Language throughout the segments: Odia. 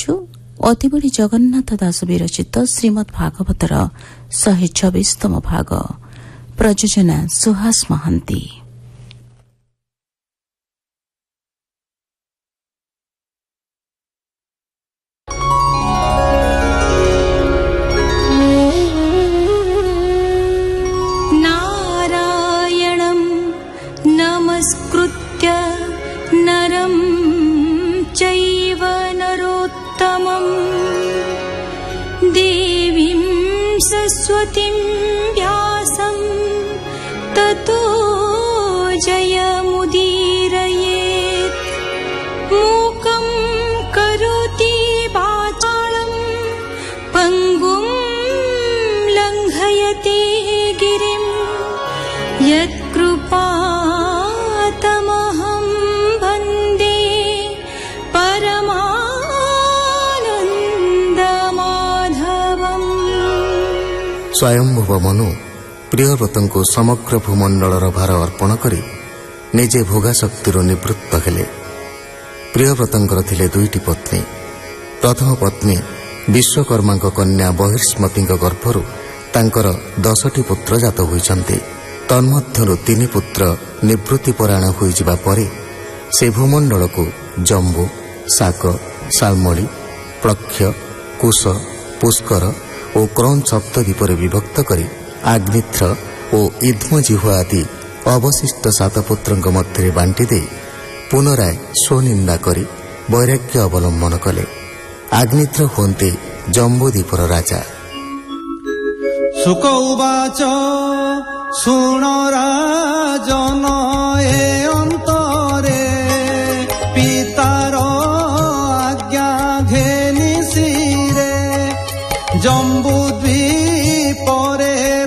କରୁଛୁ ଅତିବଡ଼ି ଜଗନ୍ନାଥ ଦାସ ବିରଚିତ ଶ୍ରୀମଦ୍ ଭାଗବତର 124ତମ ଭାଗ। ପ୍ରଯୋଜନା ସୁହାସ ମହାନ୍ତି। नारायणं नमस्कृत्य नरं चैव नरोत्तमं देवीं सरस्वतीं व्यासं ततो जयमुदीरयेत्। मूकं करोति वाचालं पङ्गुं लङ्घयति गिरिं यत्कृपातमहं वन्दे परमानन्दमाधवम्। ସ୍ୱୟଂଭୁବ ମନୁ ପ୍ରିୟବ୍ରତଙ୍କୁ ସମଗ୍ର ଭୂମଣ୍ଡଳର ଭାର ଅର୍ପଣ କରି ନିଜେ ଭୋଗାଶକ୍ତିରୁ ନିବୃତ୍ତ ହେଲେ। ପ୍ରିୟବ୍ରତଙ୍କର ଥିଲେ ଦୁଇଟି ପତ୍ନୀ। ପ୍ରଥମ ପତ୍ନୀ ବିଶ୍ୱକର୍ମାଙ୍କ କନ୍ୟା ବହିର୍ଷ୍ମତୀଙ୍କ ଗର୍ଭରୁ ତାଙ୍କର 10ଟି ପୁତ୍ର ଜାତ ହୋଇଛନ୍ତି। ତନ୍ମଧ୍ୟରୁ 3 ପୁତ୍ର ନିବୃତ୍ତିପରାୟଣ ହୋଇଯିବା ପରେ ସେ ଭୂମଣ୍ଡଳକୁ ଜମ୍ବୁ, ଶାକ, ଶାଳ୍ମଳୀ, ପ୍ରକ୍ଷ, କୁଶ, ପୁଷ୍କର ଓ କ୍ରୌଞ୍ଚ ସପ୍ତଦ୍ୱୀପରେ ବିଭକ୍ତ କରି ଆଗ୍ନିଧ୍ର ଓ ଇଦ୍ମଜିହ୍ୱା ଆଦି ଅବଶିଷ୍ଟ 7 ପୁତ୍ରଙ୍କ ମଧ୍ୟରେ ବାଣ୍ଟି ଦେଇ ପୁନରାୟ ସ୍ୱନିନ୍ଦା କରି ବୈରାଗ୍ୟ ଅବଲମ୍ବନ କଲେ। ଆଗ୍ନିଧ୍ର ହୁଅନ୍ତି ଜମ୍ବୁଦ୍ୱୀପର ରାଜା। ଶୁକ ଉବାଚ ଶୁଣ ରାଜନ ଏ ଅନ୍ତରେ ପିତାର ଆଜ୍ଞା ଘେନି ଶିରେ ଜମ୍ବୁଦ୍ୱୀପରେ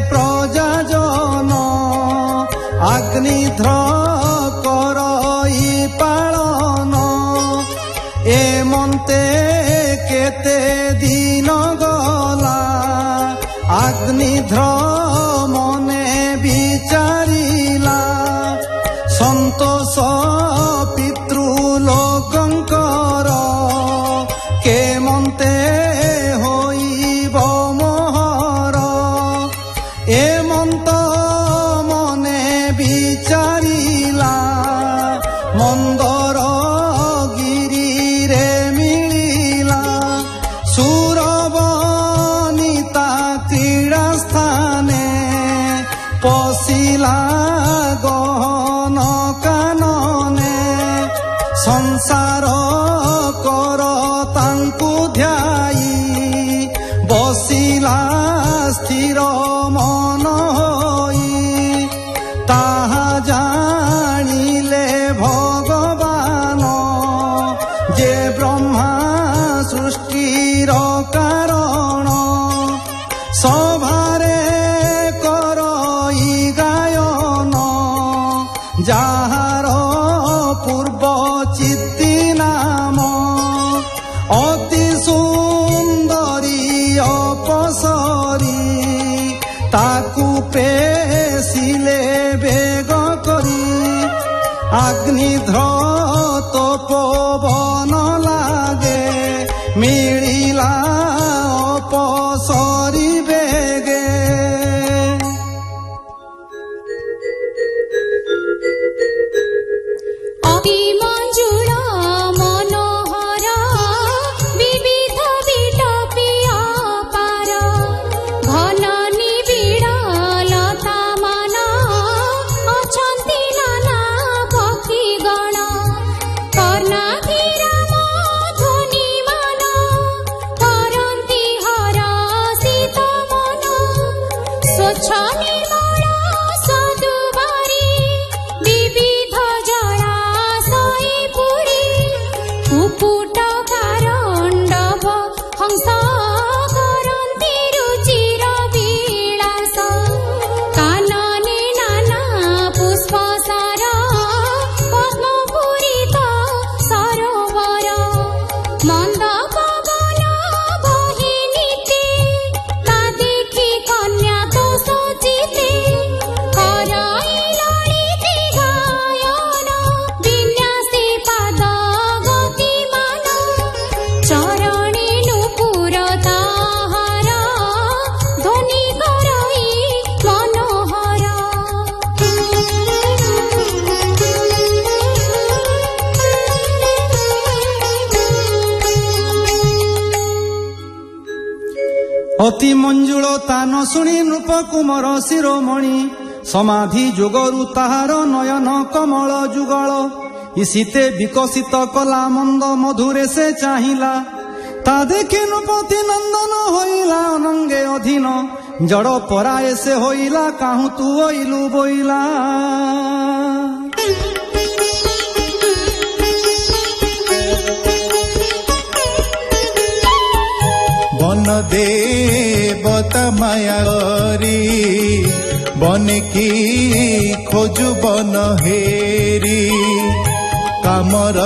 ପ୍ରଜାଜନ ଆଗ୍ନିଧ୍ର କରଇ ପାଳନ। ଏମନ୍ତେ କେତେ ଦିନ ଗଲା ଆଗ୍ନିଧ୍ର ମନେ ବିଚାରିଲା ସନ୍ତୋଷ ପିତୃଲୋକଙ୍କର କେମନ୍ତେ ହୋଇବ ମୋହର। ଏମନ୍ତ ମନେ ବିଚାରିଲା ମନ୍ଦର ଗିରିରେ ମିଳିଲା ସୁରବନିତା କ୍ରୀଡ଼ା ସ୍ଥାନେ ପଶିଲା ଗହନ କାନନେ। ସଂସାର କର ତାଙ୍କୁ ଧ୍ୟାଇ ବସିଲା ସ୍ଥିର ମନ ହୋଇ। ତାହା ଜାଣିଲେ ଭଗବାନ ଯେ ବ୍ରହ୍ମା ସୃଷ୍ଟିର କାରଣ। ସଭାରେ କରଇ ଗାୟନ ଯାହାର ପୂର୍ବ ଚିତ୍ତି ନାମ। ଅତି ସୁନ୍ଦରୀ ଅପସରୀ ତାକୁ ପେଶିଲେ ବେଗ କରି। ଆଗ୍ନିଧ୍ର ତପୋବନ ଲାଗେ ମିଳିଲା ଅପସରୀ ବେগে। ଅତିମଞ୍ଜୁଳ ମନୋହର ବିବିଧ ବିଟପି ଅପାର ଘନ ନିବିଡ଼ ଲତା ମାନ ଅଛନ୍ତି ନାନା ପକ୍ଷୀଗଣ। କର୍ଣ୍ଣାକିର ମଧୁନି ମାନ ଅତି ମଞ୍ଜୁଳ ତାନ ଶୁଣି ନୃପ କୁମର ଶିରୋମଣି ସମାଧି ଯୋଗରୁ ତାହାର ନୟନ କମଳ ଯୁଗଳ ଇସିତେ ବିକଶିତ କଲା ମନ୍ଦ ମଧୁରେ ସେ ଚାହିଁଲା ତା ଦେଖି ନୃପତି ନନ୍ଦନ ହୋଇଲା ଅନଙ୍ଗେ ଅଧୀନ ଜଡ଼ ପରାଏ ସେ ହୋଇଲା କାହୁଁ ତୁ ଅଇଲୁ ବୋଇଲା বন দেবতা মায়া করি বনকি খোঁজু বন হেরি কামর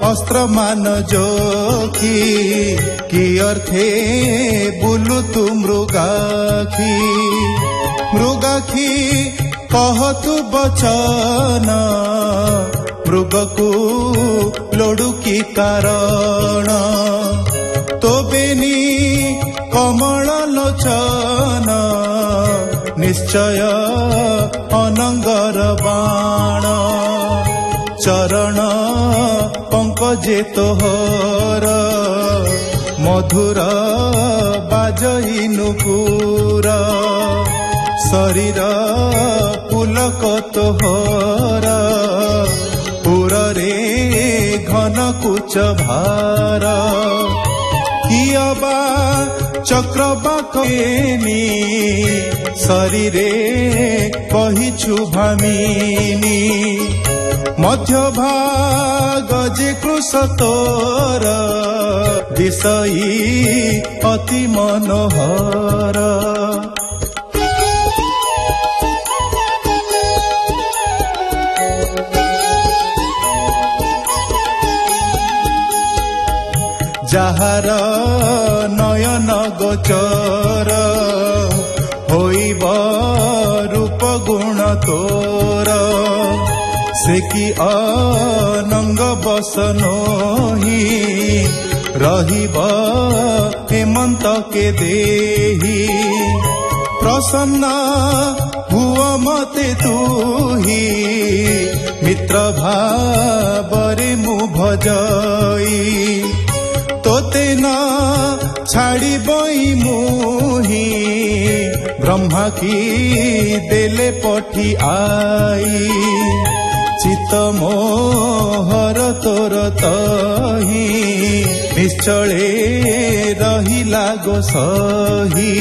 অস্ত্র মান যোখি কি অর্থে বুলু তু মৃগাখি কহ তু বচন মৃগকু লোড়ু কি কারণ তো বেনি কমল লোচন নিশ্চয় অনঙ্গর বাণ চরণ পঙ্কজে তোহর মধুর বাজই নুপুর শরীর পুলক তোহর পুরে ঘন কুচ ভার কিয়বা চক্রবাকেনি শরীরে কহিছু ভামিনী মধ্যভাগ যে কৃষ তোর বিষয়ী অতি মনোহর যাহার নয়ন গোচর হইব রূপ গুণ তোর সে কি অনঙ্গ বসনহি রহিব হেমন্ত কে দেহি প্রসন্ন হুয় মতে তুহি মিত্র ভাবরে মু ভজই তোতে না ছাড়িবই মুহি ব্রহ্মা কি দেলে পঠি আই চিত মোহর তোর তহি নিশ্চলে রহিলা গো সহি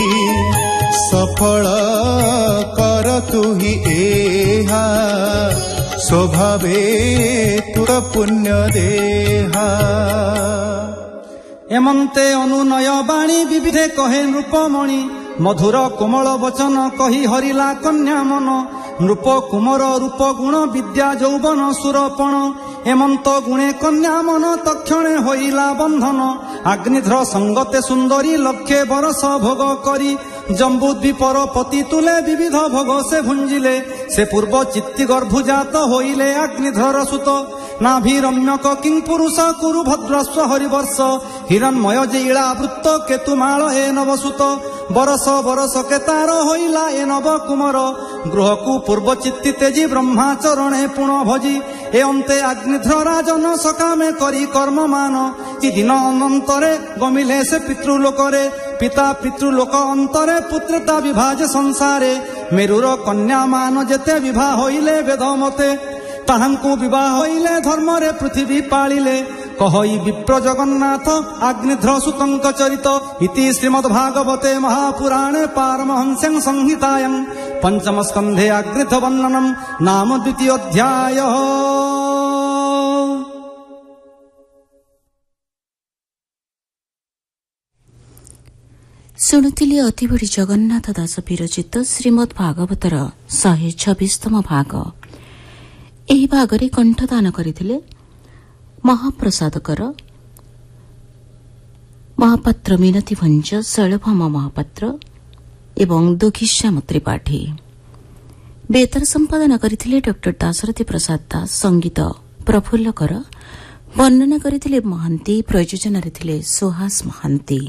সফল কর তুহি এহা স্বভাবে তুর পুণ্য দেহা এমন্তে অনুনয় বাণী বিবিধে কহে নৃপমণি মধুর কোমল বচন কহি হরিলা কন্যা মন নৃপ কুমর রূপ গুণ বিদ্যা যৌবন সুরপণ এমন্ত গুণে কন্যা মন তক্ষণে হইলা বন্ধন আগ্নিধ্র সঙ্গতে সুন্দরী লক্ষে বরস ভোগ করি জম্বু দ্বীপর পতি তুলে বিবিধ ভোগ সে ভুঞ্জিলে সে পূর্ব চিত্তি গর্ভুজাত হইলে অগ্নিধ্রর সুত নাভিরম্যক কিং পুরুষ কুরু ভদ্রস্ব হরিবর্ষ হিরণ্ময় যে ইলা বৃত্ত কেতুমাଳ এ নবসুত বরস বরস কেতার হইলা এ নব কুমর গৃহকু পূর্ব চিত্তি তেজি ব্রহ্মাচরণে পুণ ভজি এ অন্তে অগ্নিধ্র রাজন সকামে করি কর্মমান কি দিন অনন্তরে গমিলে সে পিতৃলোকরে পিতা পিতৃলোক অন্তরে পুত্রতা বিভাজে সংসারে মেরুর কন্যা মান যেতে বিবাহ হইলে বেদ মতে তাহাଙ୍କୁ বিবাহ হইলে ধর্মরে পৃথিবী পাଳିলে কহই বিপ্র জগন্নাথ অগ্নিধ্র সুতঙ্ক চরিত ইতি শ্রীমদ ভাগবতে মহাপুরাণে পারমহংস্যং সংহিতায়ং পঞ্চম স্কন্ধে অগ্নিধ্র বর্ণনম নাম দ্বিতীয় অধ্যায়। ଶୁଣୁଥିଲି ଅତିବଡ଼ି ଜଗନ୍ନାଥ ଦାସ ବିରଚିତ ଶ୍ରୀମଦ୍ ଭାଗବତର 126ତମ ଭାଗ। ଏହି ଭାଗରେ କଣ୍ଠଦାନ କରିଥିଲେ ମହାପ୍ରସାଦକର ମହାପାତ୍ର ମିନତି ଭଞ୍ଜ ଶୈଳଭାମ ମହାପାତ୍ର ଏବଂ ଦୁଃଖିଶ୍ୟାମ ତ୍ରିପାଠୀ। ବେତାର ସମ୍ପାଦନ କରିଥିଲେ ଡକ୍ଟର ଦାଶରଥୀ ପ୍ରସାଦ ଦାସ, ସଙ୍ଗୀତ ପ୍ରଫୁଲ୍ଲ କର, ବର୍ଣ୍ଣନା କରିଥିଲେ ମହାନ୍ତି, ପ୍ରଯୋଜନାରେ ଥିଲେ ସୁହାସ ମହାନ୍ତି।